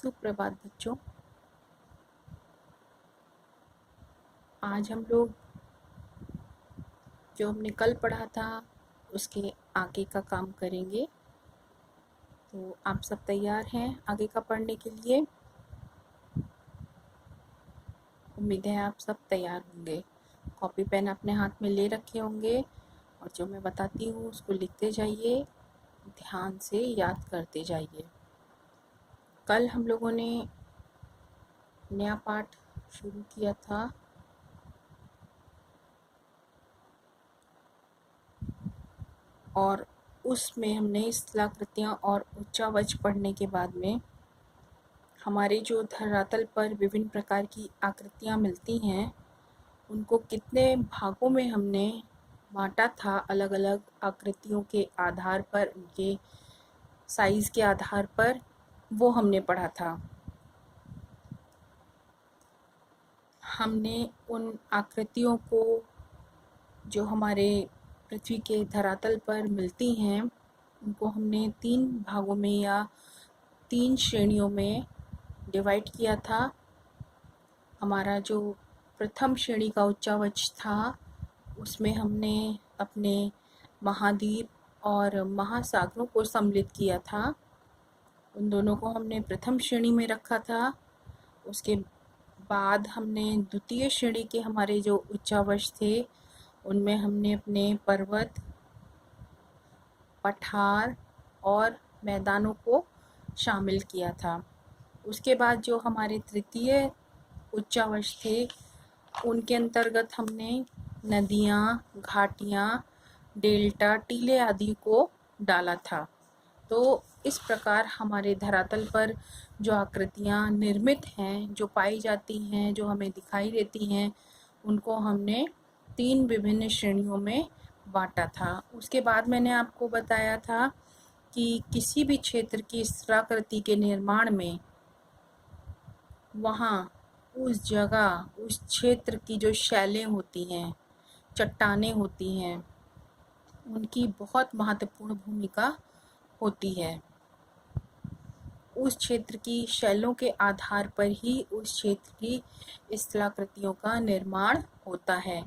सुप्रभात बच्चों। आज हम लोग जो हमने कल पढ़ा था उसके आगे का काम करेंगे। तो आप सब तैयार हैं आगे का पढ़ने के लिए? उम्मीद है आप सब तैयार होंगे। कॉपी पेन अपने हाथ में ले रखे होंगे और जो मैं बताती हूँ उसको लिखते जाइए, ध्यान से याद करते जाइए। कल हम लोगों ने नया पाठ शुरू किया था और उसमें हमने स्थलाकृतियाँ और उच्चावच पढ़ने के बाद में हमारे जो धरातल पर विभिन्न प्रकार की आकृतियाँ मिलती हैं उनको कितने भागों में हमने बांटा था, अलग अलग आकृतियों के आधार पर, उनके साइज़ के आधार पर, वो हमने पढ़ा था। हमने उन आकृतियों को जो हमारे पृथ्वी के धरातल पर मिलती हैं उनको हमने 3 भागों में या 3 श्रेणियों में डिवाइड किया था। हमारा जो प्रथम श्रेणी का उच्चावच था उसमें हमने अपने महाद्वीप और महासागरों को सम्मिलित किया था। उन दोनों को हमने प्रथम श्रेणी में रखा था। उसके बाद हमने द्वितीय श्रेणी के हमारे जो उच्चावच थे उनमें हमने अपने पर्वत, पठार और मैदानों को शामिल किया था। उसके बाद जो हमारे तृतीय उच्चावच थे उनके अंतर्गत हमने नदियाँ, घाटियाँ, डेल्टा, टीले आदि को डाला था। तो इस प्रकार हमारे धरातल पर जो आकृतियाँ निर्मित हैं, जो पाई जाती हैं, जो हमें दिखाई देती हैं, उनको हमने 3 विभिन्न श्रेणियों में बांटा था। उसके बाद मैंने आपको बताया था कि किसी भी क्षेत्र की स्थलाकृति के निर्माण में वहाँ उस जगह, उस क्षेत्र की जो शैलें होती हैं, चट्टानें होती हैं, उनकी बहुत महत्वपूर्ण भूमिका होती है। उस क्षेत्र की शैलों के आधार पर ही उस क्षेत्र की स्थलाकृतियों का निर्माण होता है।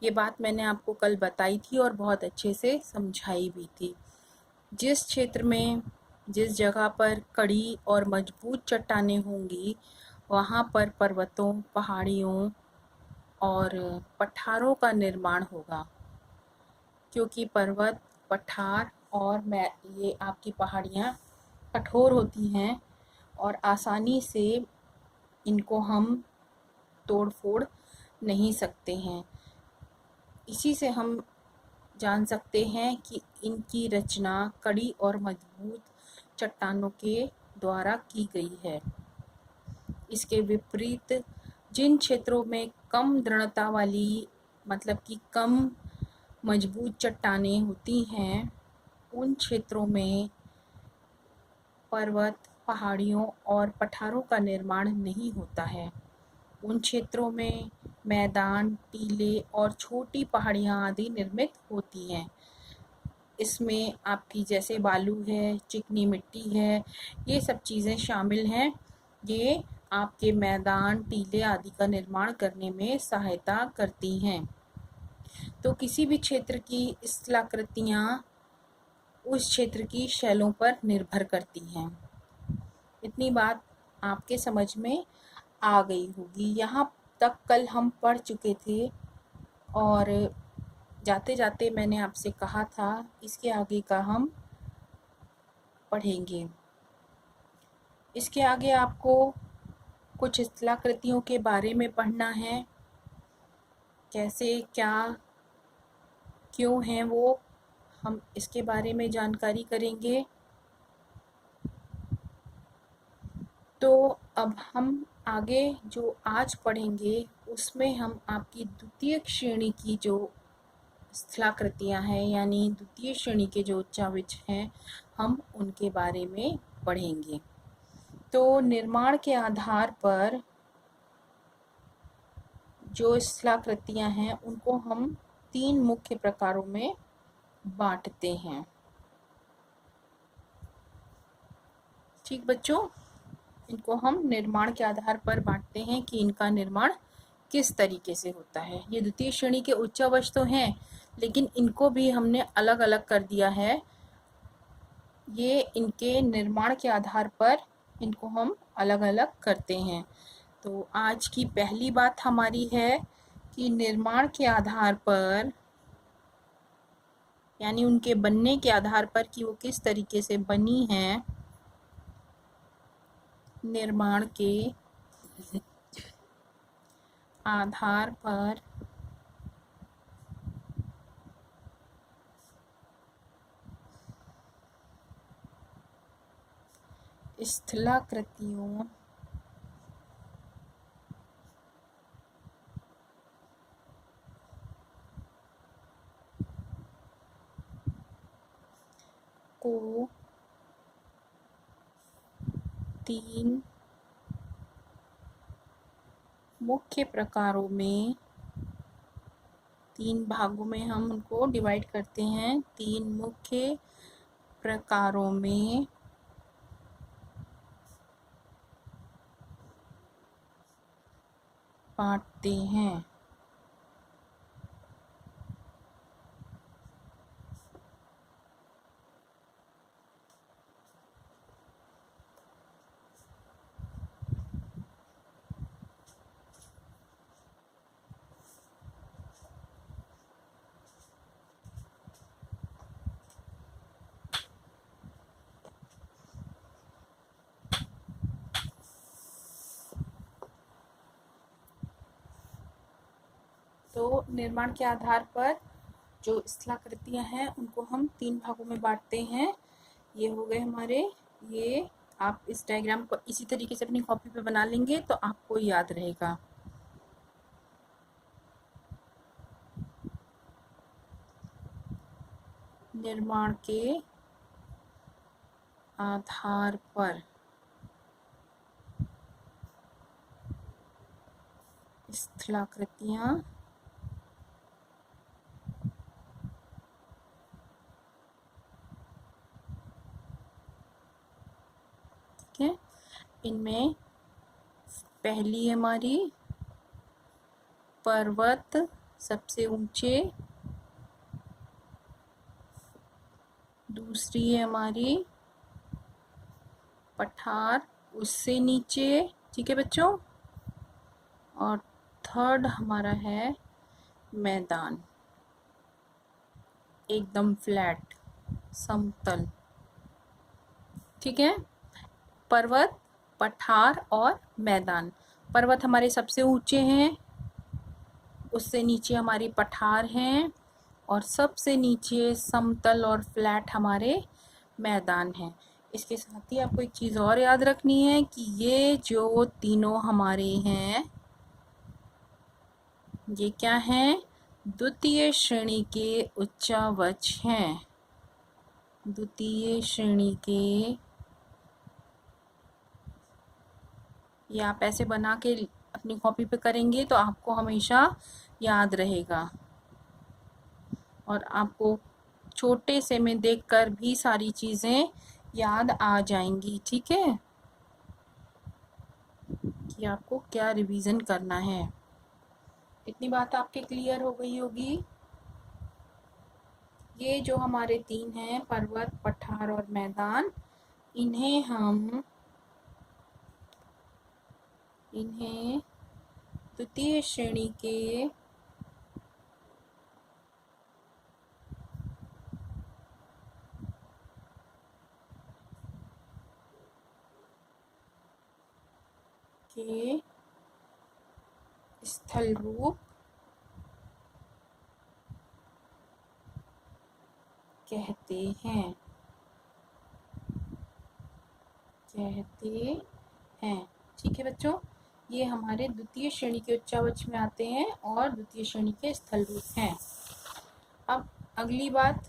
ये बात मैंने आपको कल बताई थी और बहुत अच्छे से समझाई भी थी। जिस क्षेत्र में, जिस जगह पर कड़ी और मजबूत चट्टानें होंगी वहाँ पर पर्वतों, पहाड़ियों और पठारों का निर्माण होगा, क्योंकि पर्वत, पठार और ये आपकी पहाड़ियाँ कठोर होती हैं और आसानी से इनको हम तोड़ फोड़ नहीं सकते हैं। इसी से हम जान सकते हैं कि इनकी रचना कड़ी और मजबूत चट्टानों के द्वारा की गई है। इसके विपरीत जिन क्षेत्रों में कम दृढ़ता वाली, मतलब कि कम मजबूत चट्टानें होती हैं, उन क्षेत्रों में पर्वत, पहाड़ियों और पठारों का निर्माण नहीं होता है। उन क्षेत्रों में मैदान, टीले और छोटी पहाड़ियाँ आदि निर्मित होती हैं। इसमें आपकी जैसे बालू है, चिकनी मिट्टी है, ये सब चीज़ें शामिल हैं। ये आपके मैदान, टीले आदि का निर्माण करने में सहायता करती हैं। तो किसी भी क्षेत्र की स्थलाकृतियाँ उस क्षेत्र की शैलों पर निर्भर करती हैं। इतनी बात आपके समझ में आ गई होगी। यहाँ तक कल हम पढ़ चुके थे और जाते जाते मैंने आपसे कहा था इसके आगे का हम पढ़ेंगे। इसके आगे आपको कुछ स्थलाकृतियों के बारे में पढ़ना है, कैसे, क्या, क्यों हैं वो, हम इसके बारे में जानकारी करेंगे। तो अब हम आगे जो आज पढ़ेंगे उसमें हम आपकी द्वितीय श्रेणी की जो स्थलाकृतियाँ हैं, यानी द्वितीय श्रेणी के जो उच्चावच हैं, हम उनके बारे में पढ़ेंगे। तो निर्माण के आधार पर जो स्थलाकृतियाँ हैं उनको हम 3 मुख्य प्रकारों में बांटते हैं। ठीक बच्चों, इनको हम निर्माण के आधार पर बांटते हैं कि इनका निर्माण किस तरीके से होता है। ये द्वितीय श्रेणी के उच्चावच तो हैं, लेकिन इनको भी हमने अलग अलग कर दिया है। ये इनके निर्माण के आधार पर इनको हम अलग अलग करते हैं। तो आज की पहली बात हमारी है कि निर्माण के आधार पर, यानी उनके बनने के आधार पर कि वो किस तरीके से बनी हैं, निर्माण के आधार पर स्थलाकृतियों को 3 मुख्य प्रकारों में, 3 भागों में हम उनको डिवाइड करते हैं। 3 मुख्य प्रकारों में बांटते हैं। तो निर्माण के आधार पर जो स्थलाकृतियां हैं उनको हम 3 भागों में बांटते हैं। ये हो गए हमारे, ये आप इस डायग्राम को इसी तरीके से अपनी कॉपी पे बना लेंगे तो आपको याद रहेगा। निर्माण के आधार पर स्थलाकृतियां ठीक है। इनमें पहली हमारी पर्वत सबसे ऊंचे, दूसरी है हमारी पठार उससे नीचे, ठीक है बच्चों, और थर्ड हमारा है मैदान, एकदम फ्लैट समतल, ठीक है। पर्वत, पठार और मैदान। पर्वत हमारे सबसे ऊंचे हैं, उससे नीचे हमारी पठार हैं, और सबसे नीचे समतल और फ्लैट हमारे मैदान हैं। इसके साथ ही आपको एक चीज़ और याद रखनी है कि ये जो तीनों हमारे हैं, ये क्या हैं? द्वितीय श्रेणी के उच्चावच हैं। द्वितीय श्रेणी के, ये आप ऐसे बना के अपनी कॉपी पे करेंगे तो आपको हमेशा याद रहेगा, और आपको छोटे से में देखकर भी सारी चीज़ें याद आ जाएंगी, ठीक है, कि आपको क्या रिवीजन करना है। इतनी बात आपके क्लियर हो गई होगी। ये जो हमारे 3 हैं, पर्वत, पठार और मैदान, इन्हें द्वितीय श्रेणी के स्थल रूप कहते हैं, ठीक है बच्चों। ये हमारे द्वितीय श्रेणी के उच्चावच में आते हैं और द्वितीय श्रेणी के स्थल रूप हैं। अब अगली बात,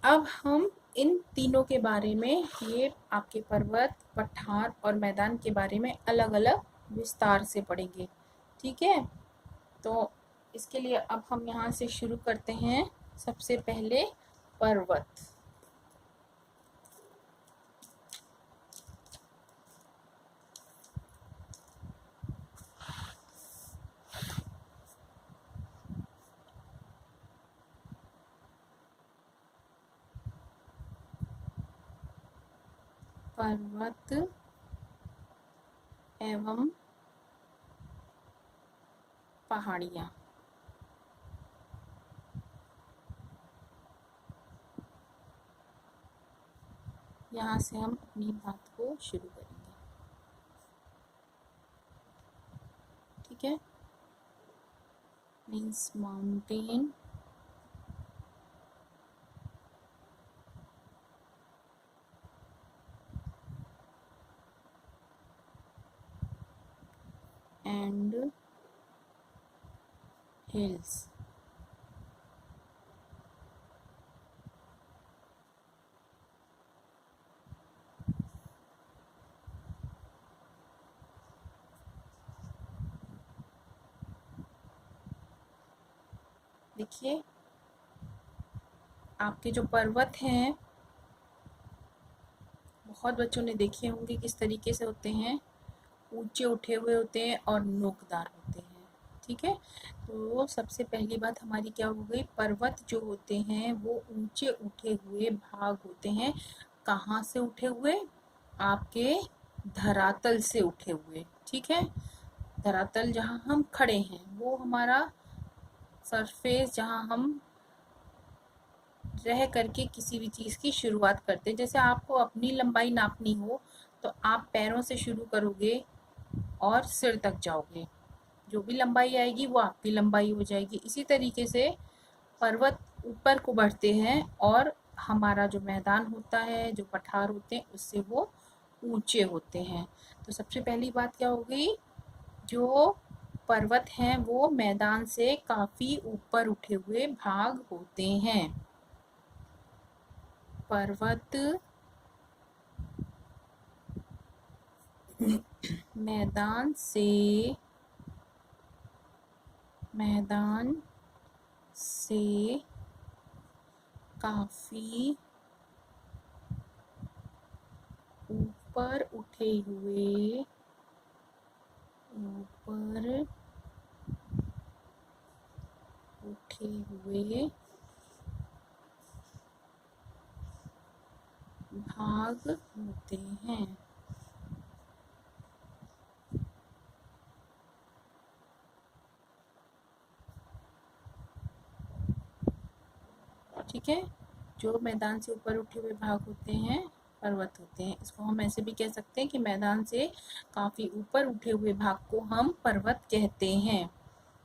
अब हम इन तीनों के बारे में, ये आपके पर्वत, पठार और मैदान के बारे में अलग अलग विस्तार से पढ़ेंगे, ठीक है। तो इसके लिए अब हम यहाँ से शुरू करते हैं। सबसे पहले पर्वत। पर्वत एवं पहाड़ियाँ। यहाँ से हम अपनी बात को शुरू करेंगे। ठीक है, मीन्स माउंटेन एंड हिल्स। देखिए, आपके जो पर्वत हैं, बहुत बच्चों ने देखे होंगे किस तरीके से होते हैं, ऊंचे उठे हुए होते हैं और नोकदार होते हैं। ठीक है, तो सबसे पहली बात हमारी क्या हो गई, पर्वत जो होते हैं वो ऊंचे उठे हुए भाग होते हैं। कहाँ से उठे हुए, आपके धरातल से उठे हुए। ठीक है, धरातल जहाँ हम खड़े हैं वो हमारा सरफेस, जहाँ हम रह करके किसी भी चीज़ की शुरुआत करते हैं। जैसे आपको अपनी लंबाई नापनी हो तो आप पैरों से शुरू करोगे और सिर तक जाओगे, जो भी लंबाई आएगी वो आपकी लंबाई हो जाएगी। इसी तरीके से पर्वत ऊपर को बढ़ते हैं और हमारा जो मैदान होता है, जो पठार होते हैं, उससे वो ऊंचे होते हैं। तो सबसे पहली बात क्या हो गई, जो पर्वत हैं वो मैदान से काफ़ी ऊपर उठे हुए भाग होते हैं। पर्वत मैदान से काफ़ी ऊपर उठे हुए भाग होते हैं। ठीक है, जो मैदान से ऊपर उठे हुए भाग होते हैं पर्वत होते हैं। इसको हम ऐसे भी कह सकते हैं कि मैदान से काफ़ी ऊपर उठे हुए भाग को हम पर्वत कहते हैं।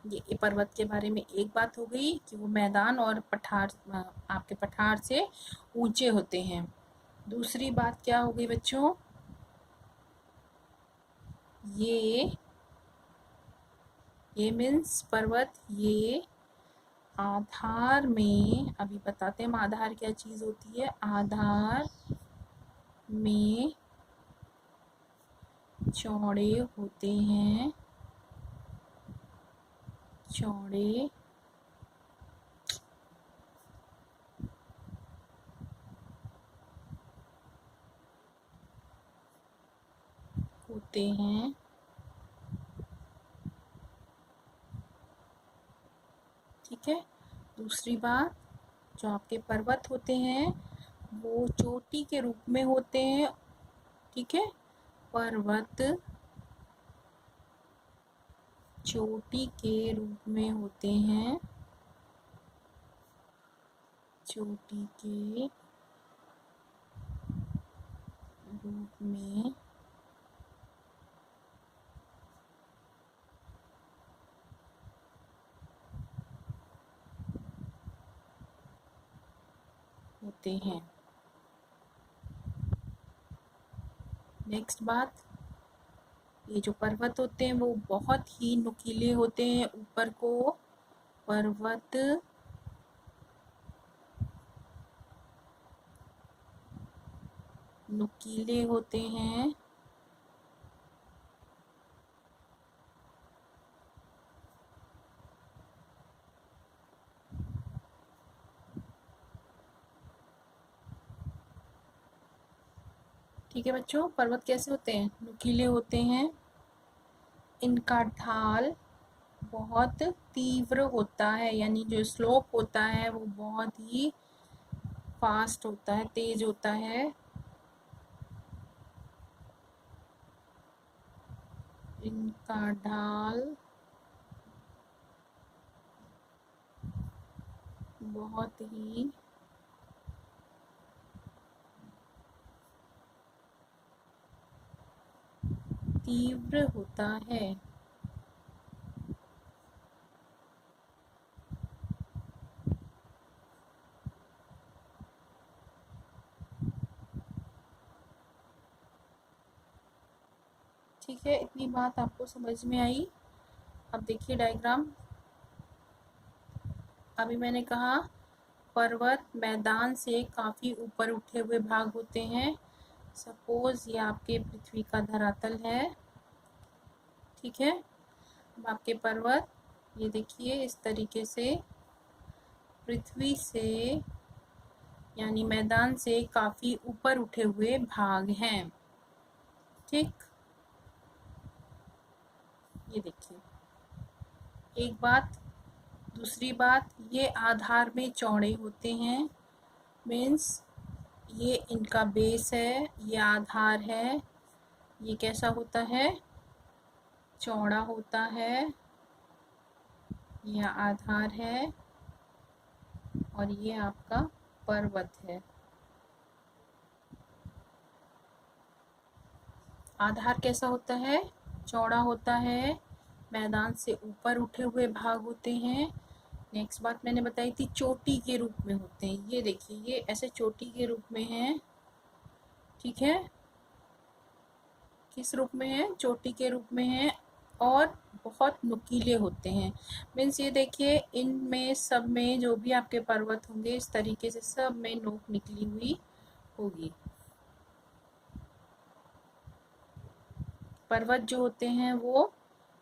ये पर्वत के बारे में एक बात हो गई कि वो मैदान और पठार, आपके पठार से ऊंचे होते हैं। दूसरी बात क्या हो गई बच्चों, ये मीन्स पर्वत, ये आधार में, अभी बताते हैं हम आधार क्या चीज़ होती है। आधार में चौड़े होते हैं, चौड़े होते हैं। ठीक है, दूसरी बात, जो आपके पर्वत होते हैं वो चोटी के रूप में होते हैं। ठीक है, पर्वत चोटी के रूप में होते हैं, चोटी के रूप में होते हैं। नेक्स्ट बात, ये जो पर्वत होते हैं वो बहुत ही नुकीले होते हैं। ऊपर को पर्वत नुकीले होते हैं। ठीक है बच्चों, पर्वत कैसे होते हैं, नुकीले होते हैं। इनका ढाल बहुत तीव्र होता है, यानी जो स्लोप होता है वो बहुत ही फास्ट होता है, तेज होता है। इनका ढाल बहुत ही तीव्र होता है। ठीक है, इतनी बात आपको समझ में आई। अब देखिए डायग्राम। अभी मैंने कहा पर्वत मैदान से काफ़ी ऊपर उठे हुए भाग होते हैं। सपोज ये आपके पृथ्वी का धरातल है, ठीक है। अब आपके पर्वत ये देखिए इस तरीके से पृथ्वी से यानी मैदान से काफ़ी ऊपर उठे हुए भाग हैं, ठीक। ये देखिए एक बात। दूसरी बात, ये आधार में चौड़े होते हैं, मीन्स ये इनका बेस है, ये आधार है, ये कैसा होता है, चौड़ा होता है, यह आधार है, और ये आपका पर्वत है। आधार कैसा होता है, चौड़ा होता है, मैदान से ऊपर उठे हुए भाग होते हैं। नेक्स्ट बात मैंने बताई थी चोटी के रूप में होते हैं। ये देखिए ये ऐसे चोटी के रूप में है, ठीक है। किस रूप में है, चोटी के रूप में है, और बहुत नुकीले होते हैं। मीन्स ये देखिए इनमें सब में जो भी आपके पर्वत होंगे इस तरीके से सब में नोक निकली हुई होगी। पर्वत जो होते हैं वो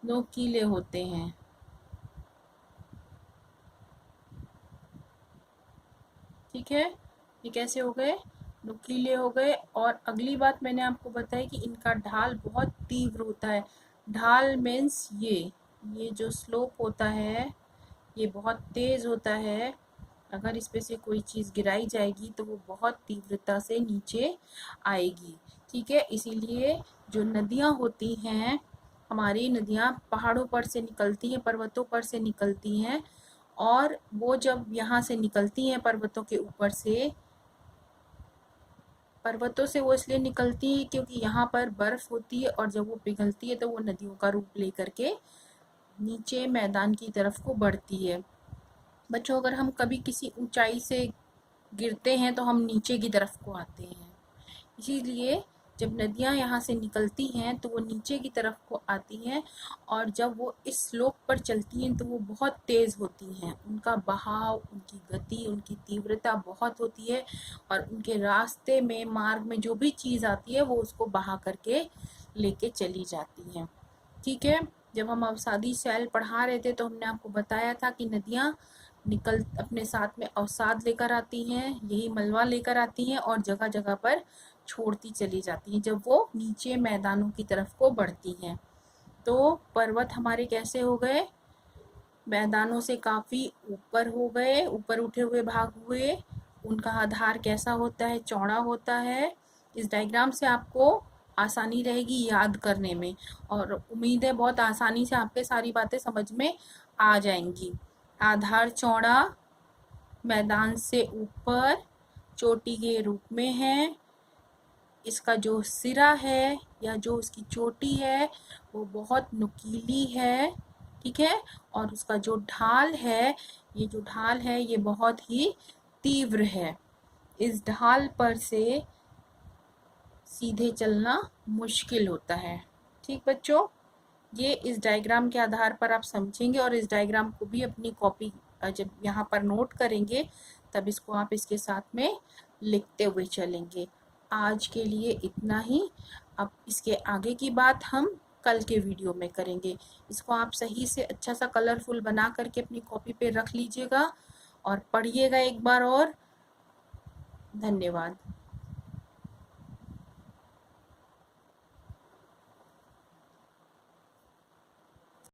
नुकीले होते हैं, ठीक है। ये कैसे हो गए, नुकीले हो गए। और अगली बात मैंने आपको बताई कि इनका ढाल बहुत तीव्र होता है। ढाल मीन्स ये जो स्लोप होता है ये बहुत तेज होता है। अगर इस पे से कोई चीज़ गिराई जाएगी तो वो बहुत तीव्रता से नीचे आएगी, ठीक है। इसीलिए जो नदियाँ होती हैं, हमारी नदियाँ पहाड़ों पर से निकलती हैं, पर्वतों पर से निकलती हैं, और वो जब यहाँ से निकलती हैं पर्वतों के ऊपर से, पर्वतों से वो इसलिए निकलती है क्योंकि यहाँ पर बर्फ होती है, और जब वो पिघलती है तो वो नदियों का रूप लेकर के नीचे मैदान की तरफ को बढ़ती है। बच्चों अगर हम कभी किसी ऊंचाई से गिरते हैं तो हम नीचे की तरफ को आते हैं, इसीलिए जब नदियाँ यहाँ से निकलती हैं तो वो नीचे की तरफ को आती हैं, और जब वो इस स्लोप पर चलती हैं तो वो बहुत तेज़ होती हैं। उनका बहाव, उनकी गति, उनकी तीव्रता बहुत होती है, और उनके रास्ते में, मार्ग में जो भी चीज़ आती है वो उसको बहा करके लेके चली जाती हैं, ठीक है। जब हम अवसादी शैल पढ़ा रहे थे तो हमने आपको बताया था कि नदियाँ निकल अपने साथ में अवसाद लेकर आती हैं, यही मलबा लेकर आती हैं, और जगह जगह पर छोड़ती चली जाती हैं जब वो नीचे मैदानों की तरफ को बढ़ती हैं। तो पर्वत हमारे कैसे हो गए, मैदानों से काफ़ी ऊपर हो गए, ऊपर उठे हुए भाग हुए। उनका आधार कैसा होता है, चौड़ा होता है। इस डायग्राम से आपको आसानी रहेगी याद करने में, और उम्मीद है बहुत आसानी से आपके सारी बातें समझ में आ जाएंगी। आधार चौड़ा, मैदान से ऊपर, चोटी के रूप में है। इसका जो सिरा है या जो उसकी चोटी है वो बहुत नुकीली है, ठीक है। और उसका जो ढाल है, ये जो ढाल है ये बहुत ही तीव्र है। इस ढाल पर से सीधे चलना मुश्किल होता है, ठीक बच्चों। ये इस डायग्राम के आधार पर आप समझेंगे, और इस डायग्राम को भी अपनी कॉपी जब यहाँ पर नोट करेंगे तब इसको आप इसके साथ में लिखते हुए चलेंगे। आज के लिए इतना ही। अब इसके आगे की बात हम कल के वीडियो में करेंगे। इसको आप सही से अच्छा सा कलरफुल बना करके अपनी कॉपी पे रख लीजिएगा और पढ़िएगा एक बार और। धन्यवाद।